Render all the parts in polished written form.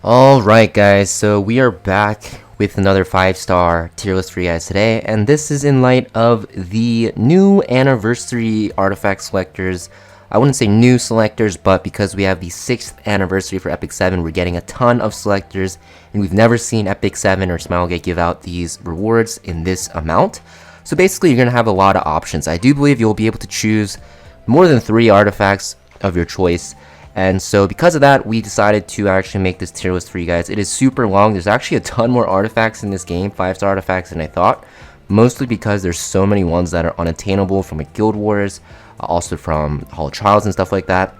Alright guys, so we are back with another 5-star tier list for you guys today, and this is in light of the new anniversary artifact selectors. I wouldn't say new selectors, but because we have the 6th anniversary for Epic 7, we're getting a ton of selectors, and we've never seen Epic 7 or Smilegate give out these rewards in this amount. So basically you're going to have a lot of options. I do believe you'll be able to choose more than 3 artifacts of your choice. And so because of that, we decided to actually make this tier list for you guys. It is super long. There's actually a ton more artifacts in this game, 5-star artifacts, than I thought. Mostly because there's so many ones that are unattainable from like Guild Wars, also from Hall of Trials and stuff like that.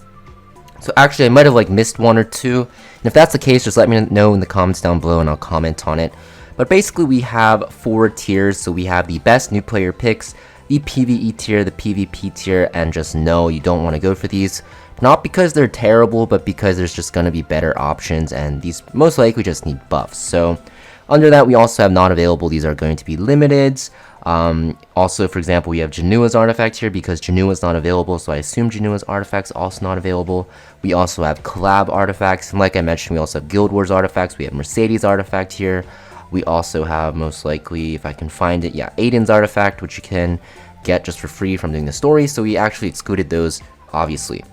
So actually I might have missed one or two. And if that's the case, just let me know in the comments down below and I'll comment on it. But basically we have 4 tiers. So we have the best new player picks, the PvE tier, the PvP tier, and just no, you don't want to go for these. Not because they're terrible, but because there's just going to be better options, and these most likely just need buffs. So under that, we also have not available. These are going to be limiteds. Also, for example, we have Janua's artifact here because Janua's not available, so I assume Janua's artifact's also not available. We also have collab artifacts, and like I mentioned, we also have Guild Wars artifacts. We have Mercedes artifact here. We also have, most likely, if I can find it, yeah, Aiden's artifact, which you can get just for free from doing the story. So we actually excluded those, obviously.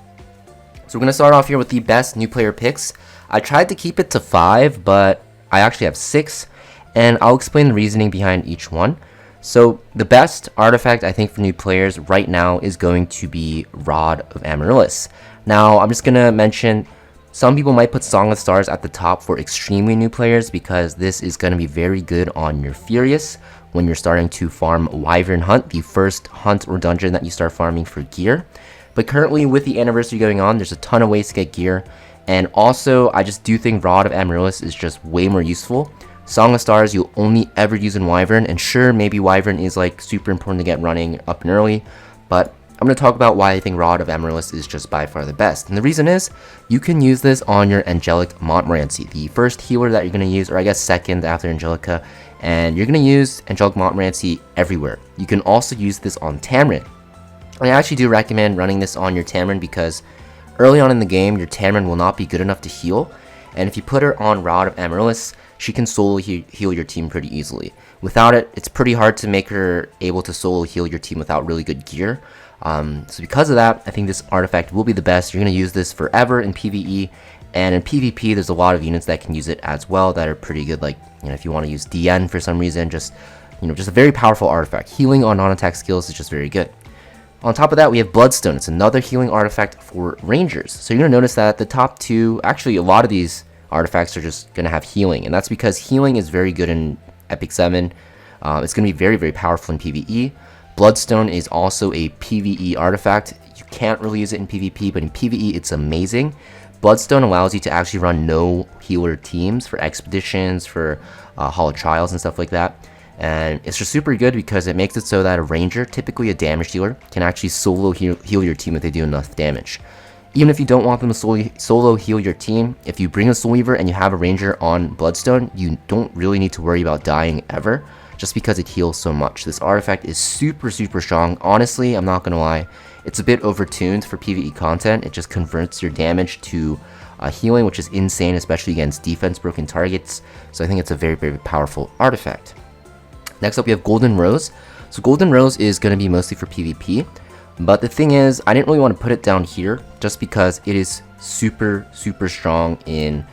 So we're going to start off here with the best new player picks. I tried to keep it to 5, but I actually have 6, and I'll explain the reasoning behind each one. So the best artifact I think for new players right now is going to be Rod of Amaryllis. Now I'm just going to mention some people might put Song of Stars at the top for extremely new players because this is going to be very good on your Furious when you're starting to farm Wyvern Hunt, the first hunt or dungeon that you start farming for gear. But currently, with the anniversary going on, there's a ton of ways to get gear. And also, I just do think Rod of Amaryllis is just way more useful. Song of Stars, you'll only ever use in Wyvern. And sure, maybe Wyvern is super important to get running up and early. But I'm going to talk about why I think Rod of Amaryllis is just by far the best. And the reason is, you can use this on your Angelic Montmorency, the first healer that you're going to use, or I guess second after Angelica. And you're going to use Angelic Montmorency everywhere. You can also use this on Tamarin. I actually do recommend running this on your Tamarin because early on in the game, your Tamarin will not be good enough to heal. And if you put her on Rod of Amaryllis, she can solo heal your team pretty easily. Without it, it's pretty hard to make her able to solo heal your team without really good gear. So because of that, I think this artifact will be the best. You're going to use this forever in PvE. And in PvP, there's a lot of units that can use it as well that are pretty good. Like, if you want to use DN for some reason, just a very powerful artifact. Healing on non-attack skills is just very good. On top of that, we have Bloodstone. It's another healing artifact for Rangers. So you're going to notice that the top 2, actually a lot of these artifacts are just going to have healing. And that's because healing is very good in Epic 7. It's going to be very, very powerful in PvE. Bloodstone is also a PvE artifact. You can't really use it in PvP, but in PvE it's amazing. Bloodstone allows you to actually run no healer teams for expeditions, for Hall of Trials and stuff like that. And it's just super good because it makes it so that a ranger, typically a damage dealer, can actually solo heal your team if they do enough damage. Even if you don't want them to solo heal your team, if you bring a Soul Weaver and you have a ranger on Bloodstone, you don't really need to worry about dying ever, just because it heals so much. This artifact is super, super strong. Honestly, I'm not going to lie, it's a bit overtuned for PvE content. It just converts your damage to healing, which is insane, especially against defense broken targets. So I think it's a very, very powerful artifact. Next up, we have Golden Rose. So Golden Rose is going to be mostly for PvP. But the thing is, I didn't really want to put it down here just because it is super, super strong in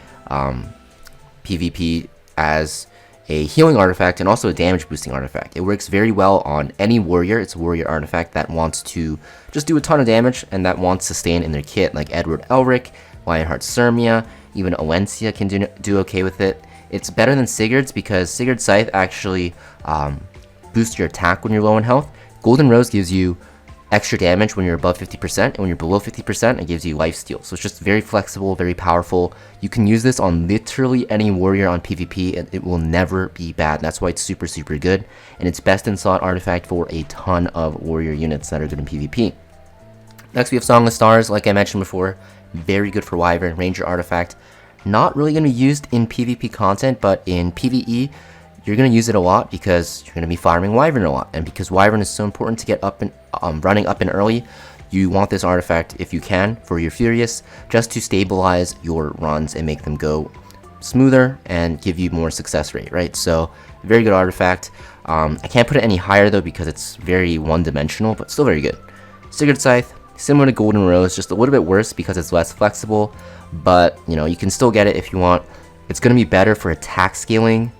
PvP as a healing artifact and also a damage boosting artifact. It works very well on any warrior. It's a warrior artifact that wants to just do a ton of damage and that wants sustain in their kit, like Edward Elric, Lionheart Sirmia, even Alencia can do okay with it. It's better than Sigurd's because Sigurd's Scythe actually boosts your attack when you're low in health. Golden Rose gives you extra damage when you're above 50%, and when you're below 50%, it gives you lifesteal. So it's just very flexible, very powerful. You can use this on literally any warrior on PvP, and it will never be bad. That's why it's super, super good, and it's best in slot artifact for a ton of warrior units that are good in PvP. Next, we have Song of Stars, like I mentioned before. Very good for Wyvern, Ranger artifact. Not really going to be used in PvP content, but in PvE, you're going to use it a lot because you're going to be farming Wyvern a lot. And because Wyvern is so important to get up and running up and early, you want this artifact if you can for your Furious, just to stabilize your runs and make them go smoother and give you more success rate, right? So very good artifact. I can't put it any higher though because it's very one-dimensional, but still very good. Sigurd Scythe, similar to Golden Rose, just a little bit worse because it's less flexible, but you know, you can still get it if you want. It's going to be better for attack scaling,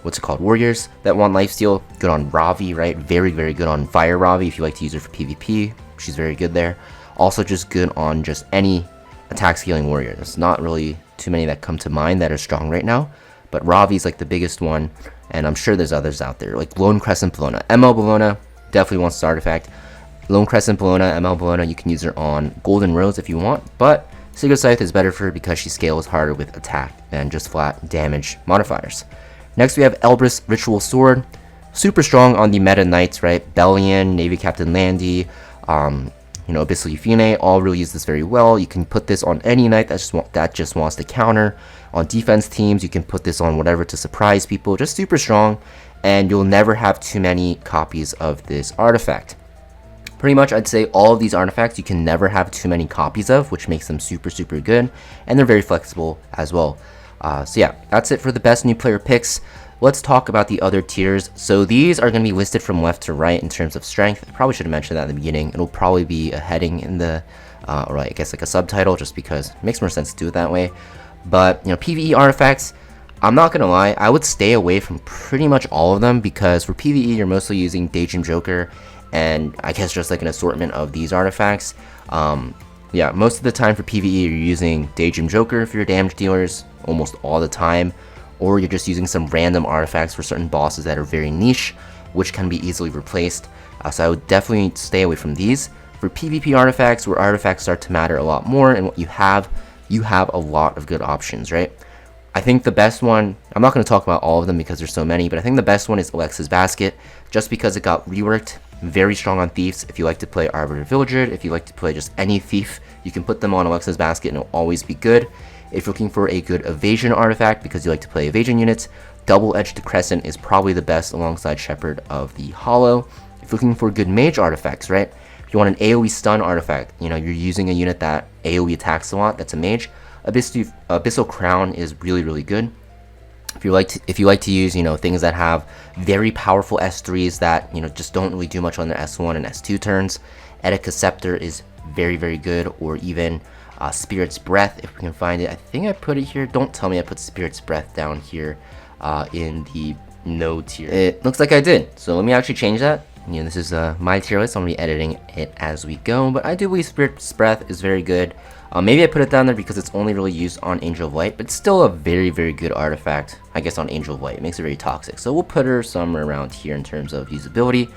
what's it called, warriors that want lifesteal. Good on Ravi, right? Very, very good on Fire Ravi if you like to use her for PvP. She's very good there. Also just good on just any attack scaling warrior. There's not really too many that come to mind that are strong right now, but Ravi's like the biggest one, and I'm sure there's others out there, like Lone Crescent Bellona. ML Bellona definitely wants this artifact. Lone Crescent Bellona, ML Bellona, you can use her on Golden Rose if you want, but Sigurd Scythe is better for her because she scales harder with attack than just flat damage modifiers. Next we have Elbrus Ritual Sword. Super strong on the meta knights, right? Bellion, Navy Captain Landy, you know, Abyssal Euphine, all really use this very well. You can put this on any knight that just wants to counter. On defense teams, you can put this on whatever to surprise people. Just super strong, and you'll never have too many copies of this artifact. Pretty much, I'd say all of these artifacts you can never have too many copies of, which makes them super, super good, and they're very flexible as well. So yeah, that's it for the best new player picks. Let's talk about the other tiers. So these are going to be listed from left to right in terms of strength. I probably should have mentioned that in the beginning. It'll probably be a heading in the, or I guess like a subtitle, just because it makes more sense to do it that way. But, you know, PvE artifacts, I'm not going to lie, I would stay away from pretty much all of them, because for PvE, you're mostly using Daydream Joker, and I guess just like an assortment of these artifacts. Yeah, most of the time for PvE, you're using Daydream Joker for your damage dealers, almost all the time, or you're just using some random artifacts for certain bosses that are very niche, which can be easily replaced. So I would definitely stay away from these. For PvP artifacts, where artifacts start to matter a lot more, and what you have a lot of good options, right? I think the best one, I'm not going to talk about all of them because there's so many, but I think the best one is Alexa's Basket, just because it got reworked. Very strong on thieves. If you like to play Arbiter Villager, if you like to play just any thief, you can put them on Alexa's Basket and it'll always be good. If you're looking for a good evasion artifact because you like to play evasion units, Double-Edged Crescent is probably the best alongside Shepherd of the Hollow. If you're looking for good mage artifacts, right? If you want an AoE stun artifact, you know, you're using a unit that AoE attacks a lot, that's a mage, Abyssal Crown is really, really good. If you like to use, you know, things that have very powerful S3s that, you know, just don't really do much on their S1 and S2 turns, Etika Scepter is very, very good, or even Spirit's Breath, if we can find it. I think I put it here. Don't tell me I put Spirit's Breath down here in the no tier. It looks like I did, so let me actually change that. You know, this is my tier list. I'm going to be editing it as we go, but I do believe Spirit's Breath is very good. Maybe I put it down there because it's only really used on Angel of Light, but it's still a very, very good artifact, I guess, on Angel of Light. It makes it very toxic, so we'll put her somewhere around here in terms of usability.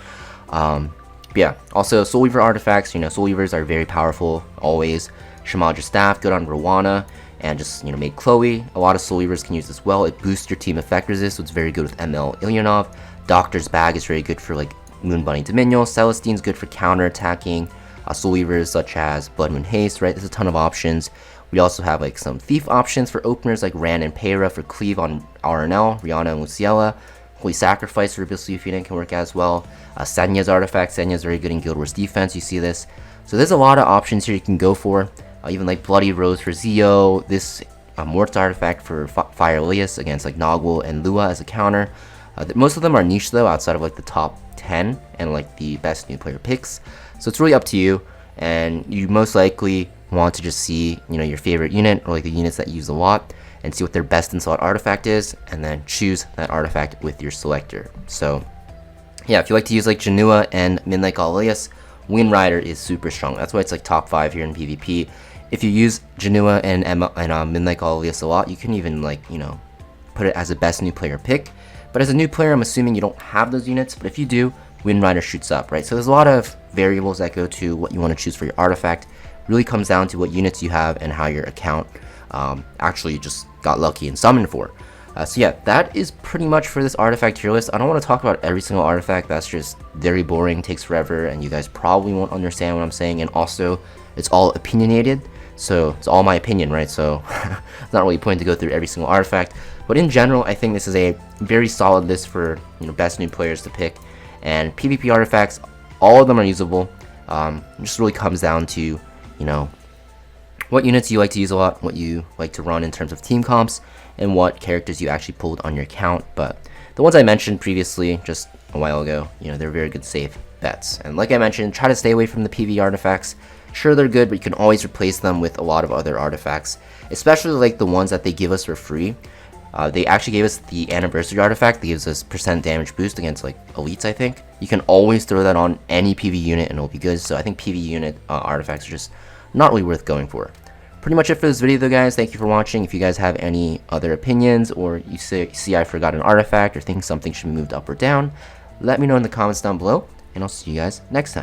Yeah, also Soul Weaver artifacts, you know, Soul Weavers are very powerful, always. Shamaja Staff, good on Rowana, and just, you know, make Chloe. A lot of Soul Weavers can use this well. It boosts your team effect resist, so it's very good with ML Ilyanov. Doctor's Bag is very good for, like, Moon Bunny Dominion. Celestine's good for counter-attacking. Soul Weavers such as Blood Moon Haste, right? There's a ton of options. We also have like some thief options for openers like Ran and Peyra for cleave on RNL, Rihanna and Luciella. Holy Sacrifice for Abyssal Euphine can work as well. Senya's artifact, Senya's very good in Guild Wars defense, you see this. So there's a lot of options here you can go for. Even like Bloody Rose for Zio, this Mort's artifact for Fire Elias against like Noggle and Lua as a counter. Most of them are niche though, outside of like the top 10 and like the best new player picks. So it's really up to you, and you most likely want to just see, you know, your favorite unit or like the units that you use a lot and see what their best in slot artifact is, and then choose that artifact with your selector. So yeah, if you like to use like Janua and Midnight Goliath, Wind Rider is super strong. That's why it's like top 5 here in PvP. If you use Janua and Midnight Goliath a lot, you can even like, you know, put it as a best new player pick. But as a new player, I'm assuming you don't have those units, but if you do, Wind Rider shoots up, right? So there's a lot of variables that go to what you want to choose for your artifact. Really comes down to what units you have and how your account actually just got lucky and summoned for. So yeah, that is pretty much for this artifact tier list. I don't want to talk about every single artifact. That's just very boring, takes forever, and you guys probably won't understand what I'm saying. And also, it's all opinionated, so it's all my opinion, right? So it's not really a point to go through every single artifact. But in general, I think this is a very solid list for, you know, best new players to pick. And PvP artifacts, all of them are usable. It just really comes down to, you know, what units you like to use a lot, what you like to run in terms of team comps, and what characters you actually pulled on your account. But the ones I mentioned previously, just a while ago, they're very good safe bets. And like I mentioned, try to stay away from the PV artifacts. Sure, they're good, but you can always replace them with a lot of other artifacts, especially like the ones that they give us for free. They actually gave us the anniversary artifact that gives us % damage boost against like elites, I think. You can always throw that on any PV unit and it'll be good. So I think PV unit artifacts are just not really worth going for. Pretty much it for this video though, guys. Thank you for watching. If you guys have any other opinions, or you see I forgot an artifact, or think something should be moved up or down, let me know in the comments down below, and I'll see you guys next time.